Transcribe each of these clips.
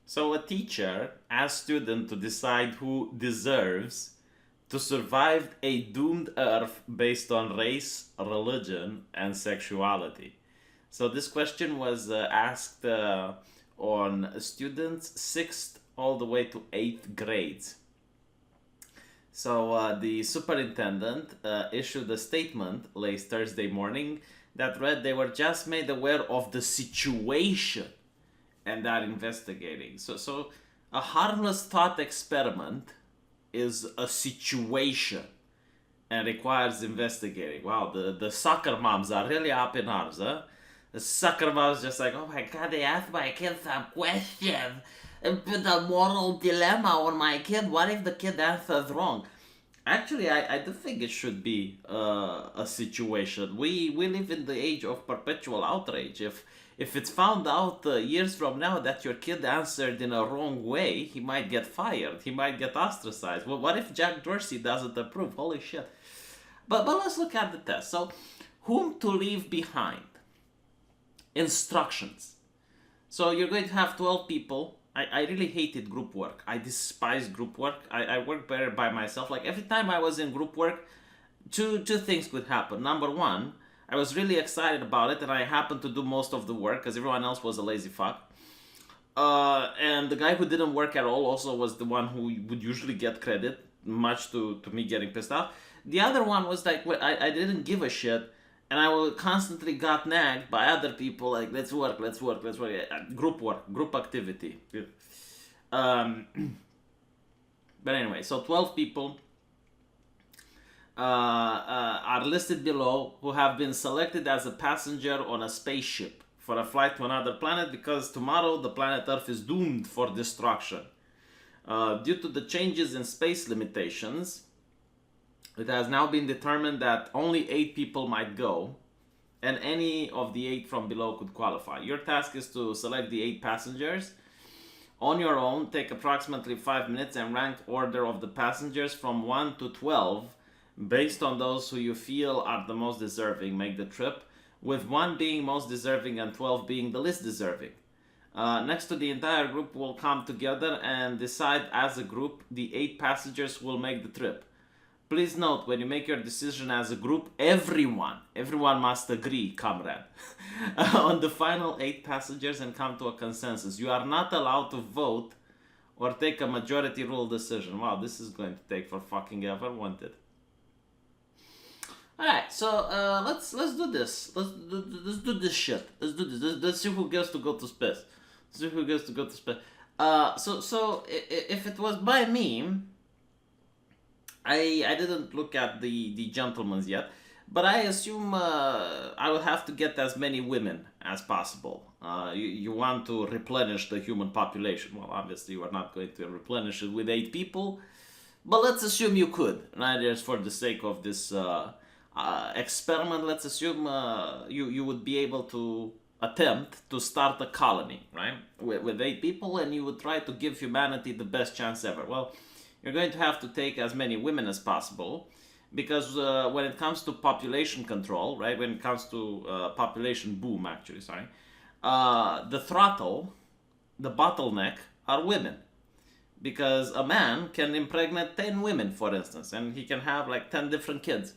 So a teacher asks students to decide who deserves to survive a doomed Earth based on race, religion, and sexuality. So this question was asked on students sixth all the way to eighth grades. So the superintendent issued a statement late Thursday morning that read they were just made aware of the situation and are investigating. So a harmless thought experiment is a situation and requires investigating. Wow, the soccer moms are really up in arms, huh? The soccer moms just like, oh my god, they asked my kid some questions and put a moral dilemma on my kid. What if the kid answers wrong? Actually, I do think it should be a situation. We live in the age of perpetual outrage. If it's found out years from now that your kid answered in a wrong way, he might get fired. He might get ostracized. Well, what if Jack Dorsey doesn't approve? Holy shit! But let's look at the test. So, whom to leave behind? Instructions. So you're going to have 12 people. I really hated group work. I despise group work. I work better by myself. Like every time I was in group work, two things could happen. Number one, I was really excited about it and I happened to do most of the work because everyone else was a lazy fuck. And the guy who didn't work at all also was the one who would usually get credit, much to me getting pissed off. The other one was like, I didn't give a shit and I will constantly got nagged by other people like let's work, let's work, let's work. Group work, group activity. Um, but anyway, so 12 people are listed below who have been selected as a passenger on a spaceship for a flight to another planet because tomorrow the planet Earth is doomed for destruction. Due to the changes in space limitations, it has now been determined that only 8 people might go, and any of the 8 from below could qualify. Your task is to select the 8 passengers. On your own, take approximately 5 minutes and rank order of the passengers from 1 to 12 based on those who you feel are the most deserving make the trip, with 1 being most deserving and 12 being the least deserving. Next to the entire group will come together and decide as a group the 8 passengers will make the trip. Please note, when you make your decision as a group, everyone must agree, comrade, on the final 8 passengers and come to a consensus. You are not allowed to vote or take a majority rule decision. Wow, this is going to take for fucking ever, won't it? Alright, so let's do this. Let's do this shit. Let's do this. Let's see who gets to go to space. Let's see who gets to go to space. So if it was by me, I didn't look at the gentlemen's yet, but I assume I will have to get as many women as possible. You want to replenish the human population. Well, obviously you are not going to replenish it with 8 people, but let's assume you could. Right? Just for the sake of this experiment, let's assume you would be able to attempt to start a colony, right? With 8 people, and you would try to give humanity the best chance ever. Well, you're going to have to take as many women as possible because when it comes to population control, right, when it comes to population boom, actually, sorry, the throttle, the bottleneck are women. Because a man can impregnate 10 women, for instance, and he can have like 10 different kids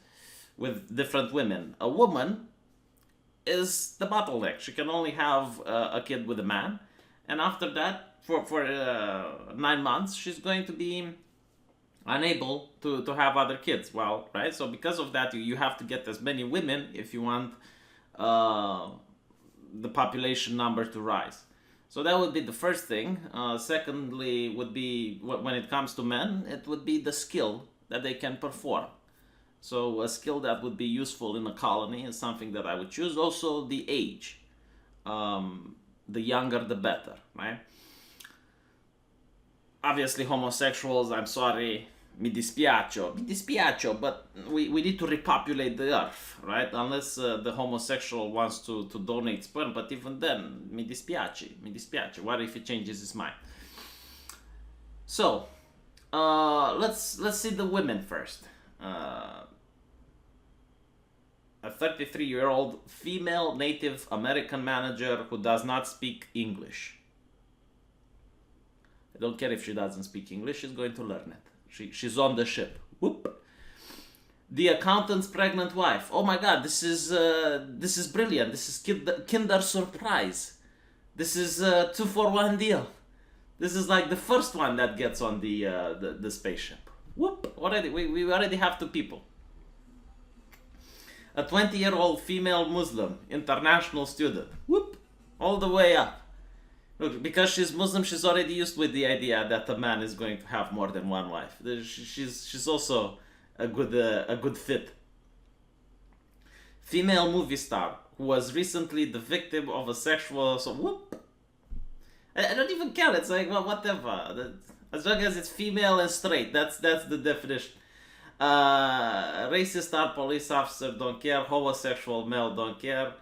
with different women. A woman is the bottleneck. She can only have a kid with a man, and after that, for 9 months, she's going to be unable to have other kids. Well, right? So because of that, you have to get as many women if you want the population number to rise. So that would be the first thing. Secondly, would be when it comes to men, it would be the skill that they can perform. So a skill that would be useful in a colony is something that I would choose. Also, the age. The younger, the better, right? Obviously, homosexuals, I'm sorry, mi dispiaccio, but we need to repopulate the earth, right? Unless the homosexual wants to donate sperm, but even then, mi dispiace. What if he changes his mind? So, let's see the women first. A 33-year-old female Native American manager who does not speak English. Don't care if she doesn't speak English, she's going to learn it. She's on the ship. Whoop. The accountant's pregnant wife. Oh my god, this is brilliant. This is Kinder Surprise. This is a 2-for-1 deal. This is like the first one that gets on the spaceship. Whoop! Already, we already have 2 people. A 20-year-old female Muslim, international student. Whoop! All the way up. Look, because she's Muslim, she's already used with the idea that a man is going to have more than one wife. She's also a good fit. Female movie star who was recently the victim of a sexual assault. Whoop! I don't even care. It's like, well, whatever. As long as it's female and straight, that's the definition. Racist star police officer, don't care. Homosexual male, don't care.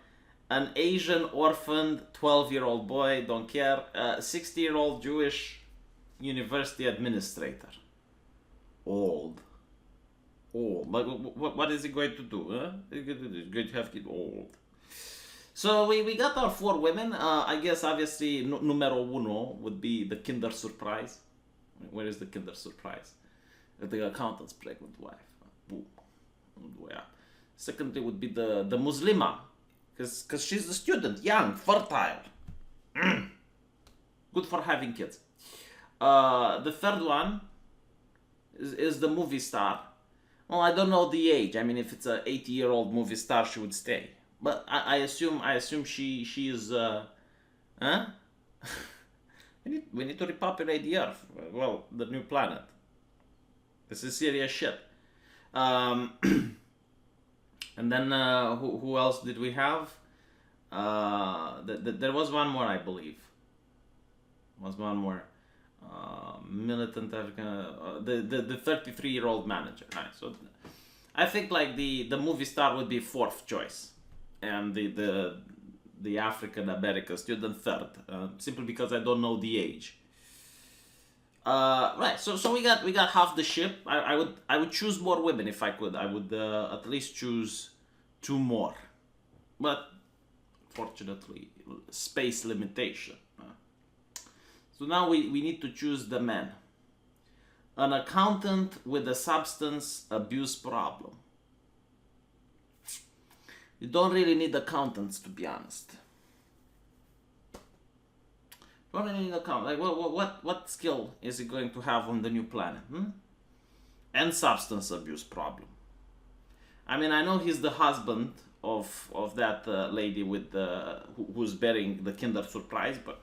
An Asian orphaned 12-year-old boy, don't care. 60-year-old Jewish university administrator. Old. Like, what is he going to do? Huh? He's going to have to get old. So we got our 4 women. I guess obviously numero uno would be the Kinder Surprise. Where is the Kinder Surprise? The accountant's pregnant wife. Boom. All the way up. Secondly would be the Muslima. Because she's a student, young, fertile. Good for having kids. The third one is the movie star. Well, I don't know the age. I mean, if it's a 80-year-old movie star, she would stay. But I assume she is. Huh? We need to repopulate the Earth. Well, the new planet. This is serious shit. And then who else did we have? There was one more, I believe. Was one more. Militant African. The 33-year-old manager. Right. So I think like the movie star would be 4th choice, and the African American student 3rd, simply because I don't know the age. Right. So we got half the ship. I would choose more women if I could. I would at least choose 2 more, but fortunately, space limitation. So now we need to choose the men. An accountant with a substance abuse problem. You don't really need accountants, to be honest. You don't really need accountants. Like, what skill is he going to have on the new planet? And substance abuse problem. I mean, I know he's the husband of that lady with who's bearing the Kinder Surprise, but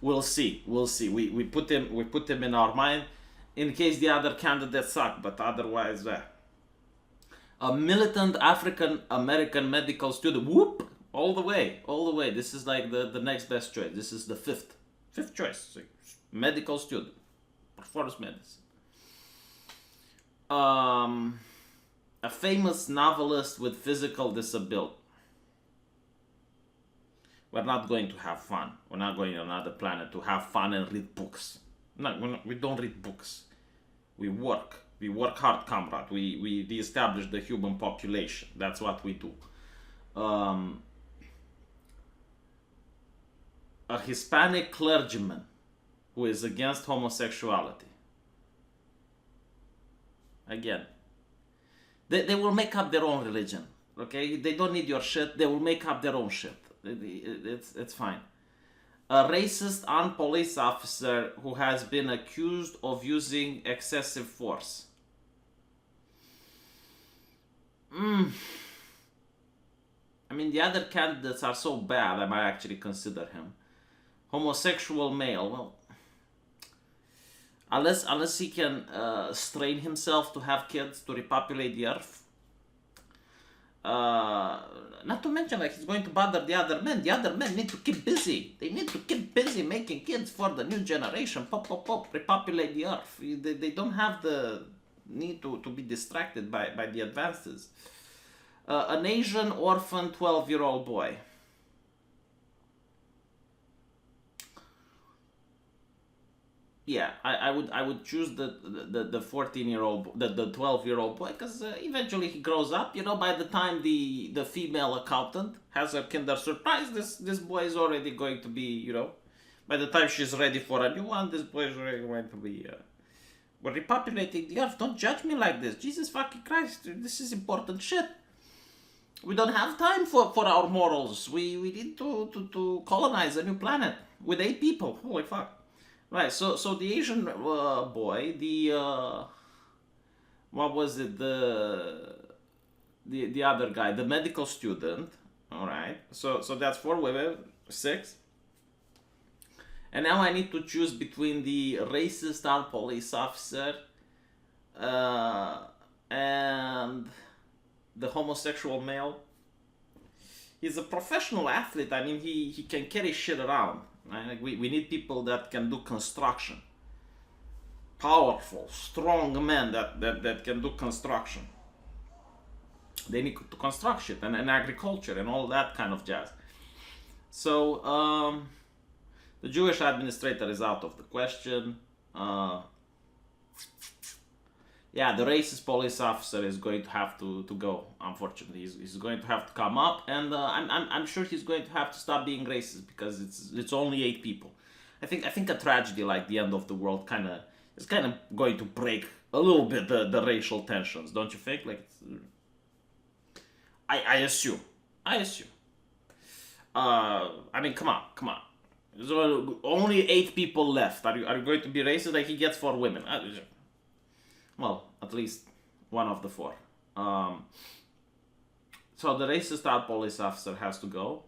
we'll see. We put him in our mind in case the other candidates suck, but otherwise, a militant African American medical student. Whoop! All the way. This is like the next best choice. This is the fifth choice. Medical student, performance medicine. A famous novelist with physical disability. We're not going to have fun. We're not going to another planet to have fun and read books. No, we don't read books. We work. We work hard, comrade. We establish the human population. That's what we do. A Hispanic clergyman who is against homosexuality. Again, they will make up their own religion. Okay, they don't need your shit. They will make up their own shit. It's fine. A racist armed police officer who has been accused of using excessive force. I mean, the other candidates are so bad, I might actually consider him. Homosexual male, well, unless he can strain himself to have kids to repopulate the earth. Not to mention, like, he's going to bother the other men. The other men need to keep busy. They need to keep busy making kids for the new generation. Repopulate the earth. They don't have the need to be distracted by the advances. An Asian orphan 12-year-old boy. Yeah, I would choose the 14-year-old, the 12-year-old boy, because eventually he grows up. You know, by the time the female accountant has her Kinder Surprise, this boy is already going to be, you know, By the time she's ready for a new one, this boy is already going to be. We're repopulating the earth. Don't judge me like this. Jesus fucking Christ, this is important shit. We don't have time for our morals. We need to colonize a new planet with 8 people. Holy fuck. Right, so the Asian boy, what was it, the other guy, the medical student, all right, so that's 4 women, 6, and now I need to choose between the racist armed police officer and the homosexual male. He's a professional athlete. I mean, he can carry shit around, right? Like we need people that can do construction, powerful, strong men that can do construction. They need to construct shit and agriculture and all that kind of jazz. So the Jewish administrator is out of the question. Yeah, the racist police officer is going to have to go. Unfortunately, he's going to have to come up, and I'm sure he's going to have to stop being racist because it's only 8 people. I think a tragedy like the end of the world is kind of going to break a little bit the racial tensions, don't you think? Like, I assume. I mean, come on. There's only 8 people left. Are you going to be racist? Like, he gets 4 women. Well, at least one of the 4. So the racist armed police officer has to go.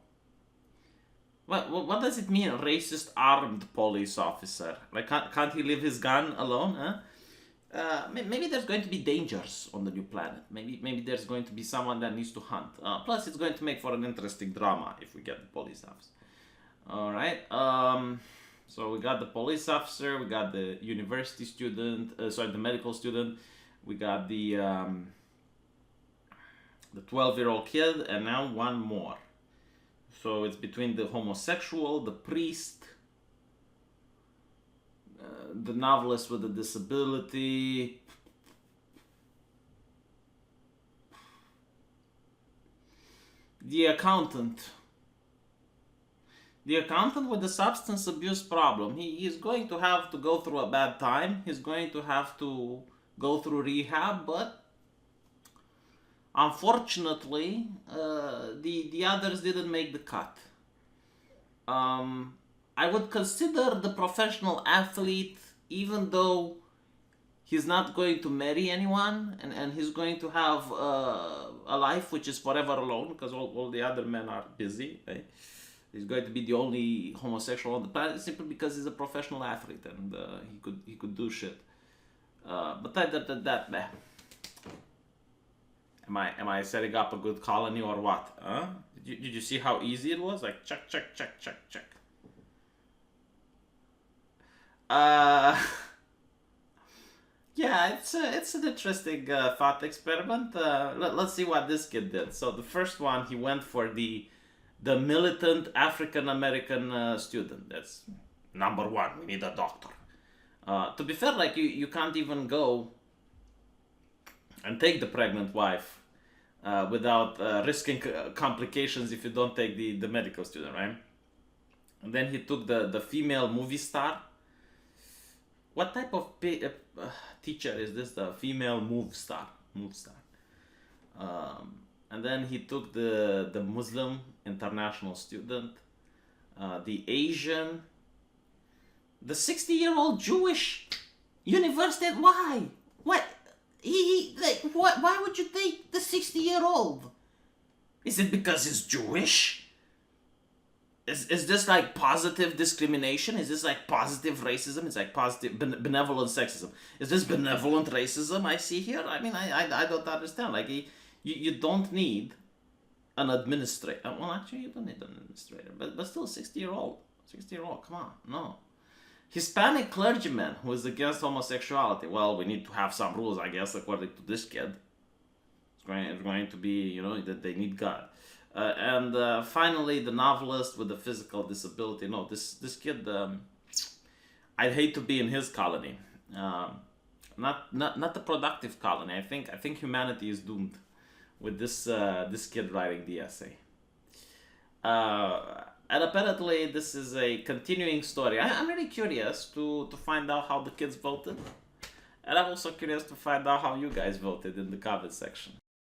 What does it mean, racist armed police officer? Like, can't he leave his gun alone? Huh? Maybe there's going to be dangers on the new planet. Maybe there's going to be someone that needs to hunt. Plus, it's going to make for an interesting drama if we get the police officer. All right. So we got the police officer, we got the university student, the medical student, we got the 12-year-old kid, and now one more. So it's between the homosexual, the priest, the novelist with a disability, the accountant. The accountant with the substance abuse problem, he's going to have to go through a bad time. He's going to have to go through rehab, but unfortunately, the others didn't make the cut. I would consider the professional athlete, even though he's not going to marry anyone, and he's going to have a life which is forever alone, because all the other men are busy, right? He's going to be the only homosexual on the planet simply because he's a professional athlete and he could do shit. But that am I setting up a good colony or what? Huh? Did you see how easy it was? Like check. Yeah, it's an interesting thought experiment. Let's see what this kid did. So the first one, he went for the militant African American student. That's number 1. We need a doctor. To be fair, like you can't even go and take the pregnant wife without risking complications if you don't take the medical student, right? And then he took the female movie star. What type of teacher is this? The female move star. And then he took the Muslim international student, the Asian, the 60-year-old Jewish university. Why? What? Why would you take the 60-year-old? Is it because he's Jewish? Is this like positive discrimination? Is this like positive racism? It's like positive benevolent sexism. Is this benevolent racism I see here? I mean, I don't understand. Like, you don't need an administrator. Well, actually, you don't need an administrator. But still, 60-year-old, come on, no. Hispanic clergyman who is against homosexuality. Well, we need to have some rules, I guess, according to this kid. It's going to be, that they need God. And finally, the novelist with a physical disability. No, this kid, I'd hate to be in his colony. Not the productive colony. I think humanity is doomed with this kid writing the essay. And apparently, this is a continuing story. I'm really curious to find out how the kids voted. And I'm also curious to find out how you guys voted in the comment section.